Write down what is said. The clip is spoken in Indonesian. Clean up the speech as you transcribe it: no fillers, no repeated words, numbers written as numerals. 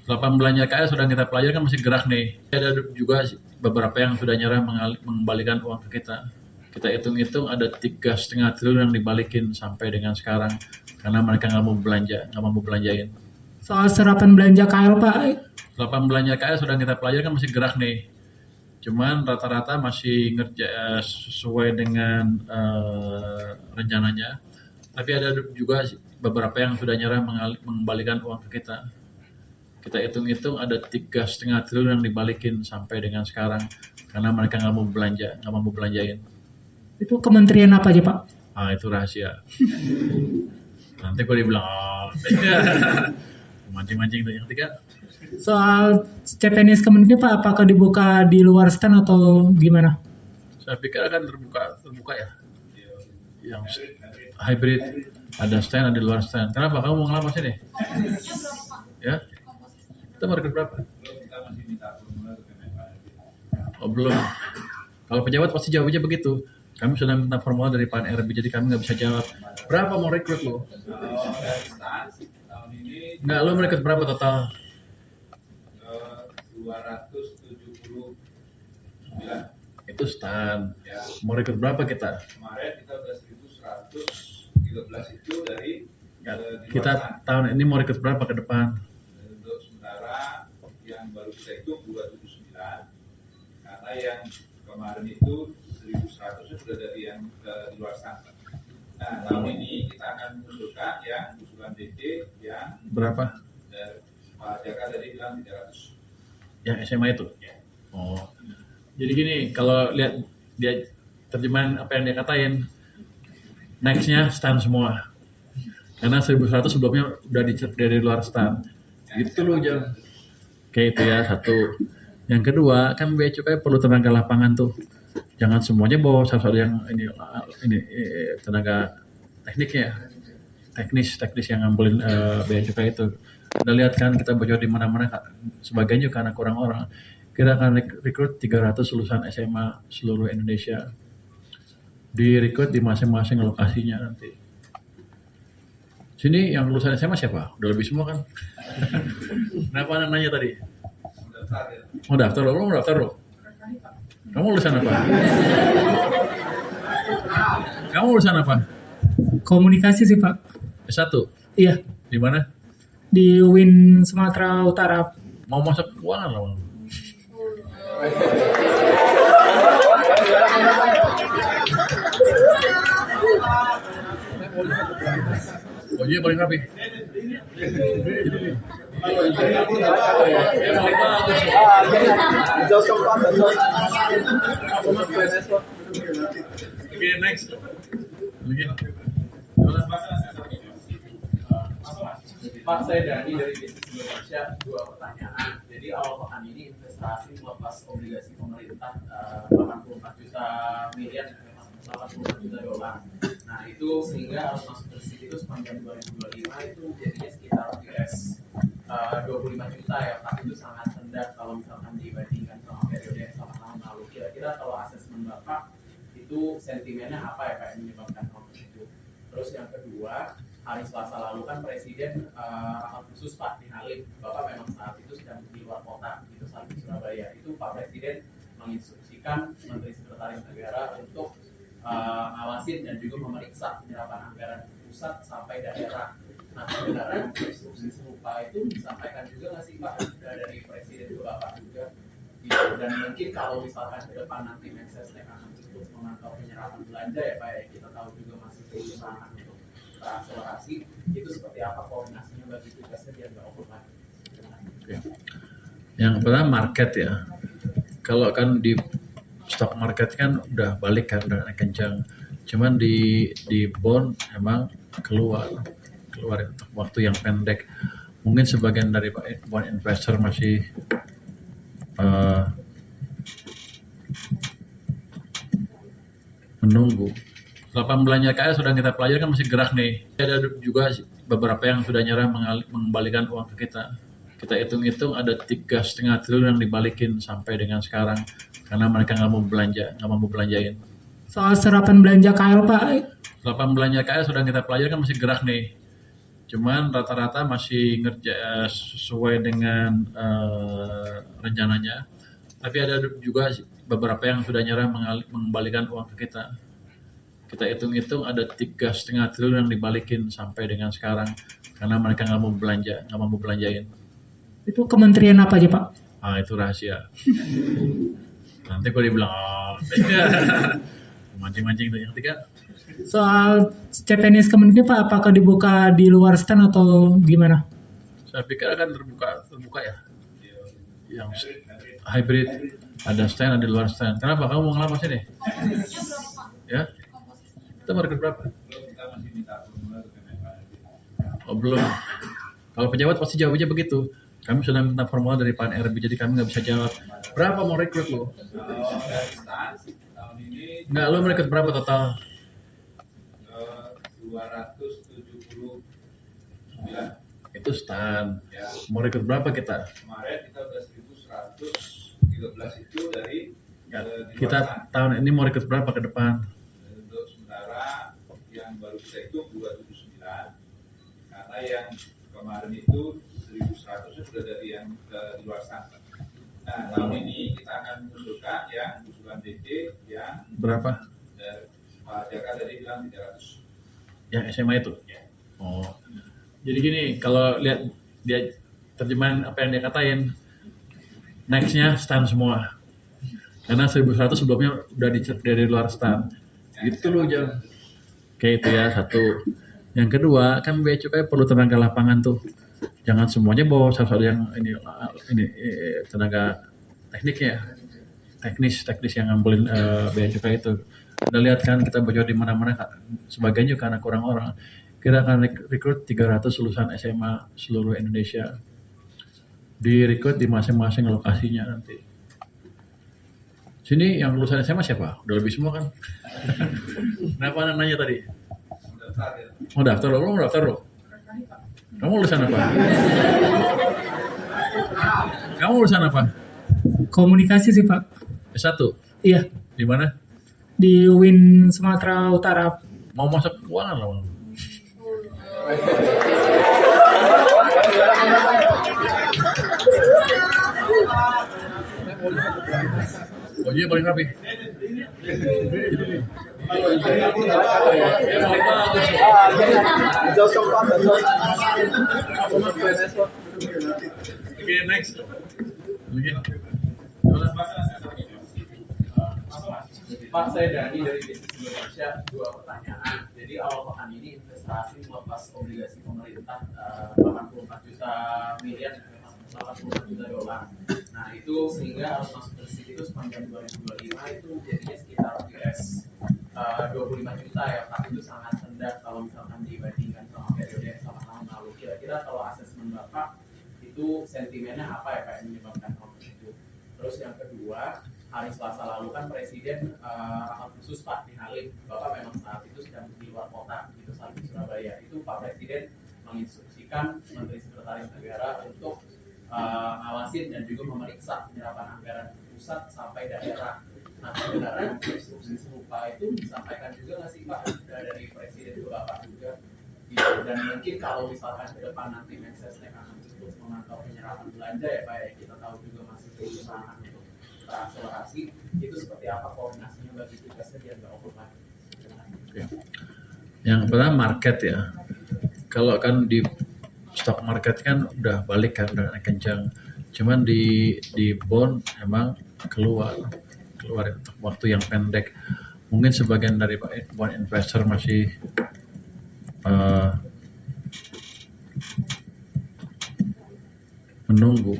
Lapangan belanja KL sudah kita pelajari kan masih gerak nih. Ada juga beberapa yang sudah nyerah mengembalikan uang ke kita. Kita hitung-hitung ada 3,5 triliun yang dibalikin sampai dengan sekarang karena mereka nggak mau belanja, nggak mampu belanjain. Soal serapan belanja KL Pak, Lapangan belanja KL sudah kita pelajari kan masih gerak nih. Cuman rata-rata masih sesuai dengan rencananya. Tapi ada juga beberapa yang sudah nyerah mengembalikan uang ke kita. Kita hitung-hitung ada 3,5 triliun yang dibalikin sampai dengan sekarang karena mereka nggak mau belanja, nggak mampu belanjain. itu kementerian apa aja Pak? Ah itu rahasia. Nanti kalau dibilang mancing-mancing itu yang tiga. Soal CPNS Kementerian Pak, apakah dibuka di luar stand atau gimana? Saya pikir akan terbuka ya. Yang hybrid, ada stand, ada di luar stand. Kenapa? Kamu mau ngelamar sini? Ya? Kita market berapa? Oh belum. Kalau pejabat pasti jawabnya begitu. Kami sudah minta formulir dari Pak RB, jadi kami nggak bisa jawab. Berapa mau rekrut lo? Nggak, lo merekrut berapa total? 279. Itu stand. Mau rekrut berapa kita? Kemarin kita udah 1.113 itu dari Ya, di kita luar sana. tahun ini mau rekrut berapa ke depan? Untuk sementara yang baru kita itu 279 karena yang kemarin itu 1.100 sudah dari yang di luar sana. Nah tahun ini kita akan mengusulkan yang usulan DP yang Berapa? dari Pak Jaka tadi bilang 300. Yang SMA itu? Ya. Oh. Jadi gini, kalau lihat dia terjemahan apa yang dia katain, nextnya stand semua. Karena 1.100 sebelumnya udah dari luar stand. Gitu loh jangan. Oke itu ya satu. Yang kedua kan bea cukai perlu tenaga lapangan tuh. Jangan semuanya bawa satu yang ini tenaga tekniknya, teknis yang ngambilin bea cukai itu. Udah lihat kan kita bocor di mana-mana, sebagian juga karena kurang orang. Kita akan rekrut 300 lulusan SMA seluruh Indonesia. Direkrut di masing-masing lokasinya nanti. Sini yang lulusan SMA siapa? Udah lebih semua kan? Kenapa anak nanya tadi? Mau daftar lo? Lo mau daftar lo? Kamu lulusan apa? Kamu lulusan apa? Komunikasi sih Pak. S1? Iya, Di mana? di UIN Sumatera Utara. Mau masuk keuangan lo? Bajunya paling rapi. Oke, next. Pak, saya Dani dari Bisnis Indonesia. Dua pertanyaan. Jadi awal pekan ini investasi melepas obligasi pemerintah 84 juta miliar, 84 juta dolar. Nah itu sehingga harus masuk ke situ sepanjang 2025 itu jadinya sekitar US 25 juta ya Pak. Itu sangat rendah kalau misalkan dibandingkan sama periode yang sama tahun lalu. Kira-kira kalau asesmen Bapak itu sentimennya apa ya Pak yang menyebabkan hal itu? Terus yang kedua, hari Selasa lalu kan Presiden rapat khusus Pak di Halim. Bapak memang saat itu sedang di luar kota, gitu saat di Surabaya. Itu Pak Presiden menginstruksikan Menteri Sekretaris Negara untuk ngawasin dan juga memeriksa penyerapan anggaran pusat sampai daerah. Nah sebenarnya instruksi serupa itu disampaikan juga nggak sih Pak dari Presiden ke Bapak juga? Gitu. Dan mungkin kalau misalkan ke depan nanti Mensesnek akan terus memantau penyerapan belanja ya Pak ya, kita tahu juga masih kesusahan untuk akselerasi, itu seperti apa koordinasinya bagi tugasnya biar nggak overlap? Yang pertama market ya. Kalau kan di stock market kan udah balik kan, udah naik kencang. Cuman di bond emang keluar untuk waktu yang pendek. Mungkin sebagian dari bond investor masih menunggu. Lapangan belanja KL sudah kita pelajari kan masih gerak nih. Ada juga beberapa yang sudah nyerah mengembalikan uang ke kita. Kita hitung-hitung ada 3,5 triliun yang dibalikin sampai dengan sekarang karena mereka nggak mau belanja, nggak mampu belanjain. Soal serapan belanja KL Pak, Lapangan belanja KL sudah kita pelajari kan masih gerak nih. Cuman rata-rata masih sesuai dengan rencananya. Tapi ada juga beberapa yang sudah nyerah mengembalikan uang ke kita. Kita hitung-hitung ada 3,5 triliun yang dibalikin sampai dengan sekarang karena mereka nggak mau belanjain. Itu kementerian apa aja Pak? Itu rahasia. Nanti gue dibilang, mancing-mancing tuh. Yang ketiga, Soal CPNS Kemenkeu Pak, apakah dibuka di luar stand atau gimana? saya pikir akan terbuka ya. Yang hybrid, ada stand, ada di luar stand. Kenapa? Kamu mau ngelamar sini? Ya? Kita market berapa? Kita masih minta formulir ke Kemenpan. Oh, belum. Kalau pejabat pasti jawabnya begitu. Kami sudah minta formulir dari Pak RB, jadi kami nggak bisa jawab. Berapa mau rekrut lo? Kalau dari stan tahun ini Nggak, lo merekrut berapa total? 279 Itu stand. ya. Mau rekrut berapa kita? Kemarin kita udah 1113 itu dari Ya, di luar kita stan. tahun ini mau rekrut berapa ke depan? Untuk sementara yang baru kita itu 279 karena yang kemarin itu 1100 sudah dari yang di luar sana. Nah tahun ini kita akan mengusulkan yang usulan DT yang Berapa? dari Pak Jaka tadi bilang 300. Yang SMA itu? Oh. Jadi gini, kalau lihat dia terjemahan apa yang dia katain, next-nya stand semua. Karena 1.100 sebelumnya udah dari luar stand. Gitu loh, jangan. Kayak itu ya, satu. Yang kedua, kan bea cukai perlu tenaga lapangan tuh. Jangan semuanya bawa satu yang ini tenaga tekniknya. Teknis yang ngambilin bea cukai itu. Udah lihat kan kita bocor di mana-mana, sebagian juga karena kurang orang. Kita akan rekrut 300 lulusan SMA seluruh Indonesia. Direkrut di masing-masing lokasinya nanti. Sini yang lulusan SMA siapa? Udah lebih semua kan? Kenapa anak nanya tadi? Daftar ya. Mau daftar lo? Lo mau daftar lo? Kamu lulusan apa? Kamu lulusan apa? Komunikasi sih Pak. S1? Iya, Di mana? di UIN Sumatera Utara. Mau masuk keuangan lo? Bajunya paling rapi. Oke, next. Oke. Pak, saya Dani dari Bisnis Indonesia. 2 pertanyaan. Jadi awal pekan ini investasi melepas obligasi pemerintah 84 juta miliar, 84 juta dolar. Nah itu sehingga harus masuk bersih itu sepanjang 2025 itu jadinya sekitar US 25 juta ya Pak. Itu sangat rendah kalau misalkan dibandingkan sama periode yang sama tahun lalu. Kira-kira kalau asesmen Bapak itu sentimennya apa ya Pak yang menyebabkan hal tersebut? Terus yang kedua, hari Selasa lalu kan Presiden rapat khusus Pak di Halim. Bapak memang saat itu sedang di luar kota, gitu saat di Surabaya. Itu Pak Presiden menginstruksikan Menteri Sekretaris Negara untuk ngawasin dan juga memeriksa penyerapan anggaran pusat sampai daerah. Nah, sebenarnya instruksi serupa itu disampaikan juga nggak sih Pak dari Presiden ke Bapak juga? Gitu. Dan mungkin kalau misalkan ke depan nanti Mensesnek akan terus memantau penyerapan belanja ya Pak ya, kita tahu juga masih berusaha untuk akselerasi, itu seperti apa koordinasinya bagi tugasnya biar nggak overlap? Yang pertama market ya. Kalau kan di stock market kan udah balik kan, udah naik kencang. Cuman di bond emang keluar untuk waktu yang pendek. Mungkin sebagian dari bond investor masih menunggu.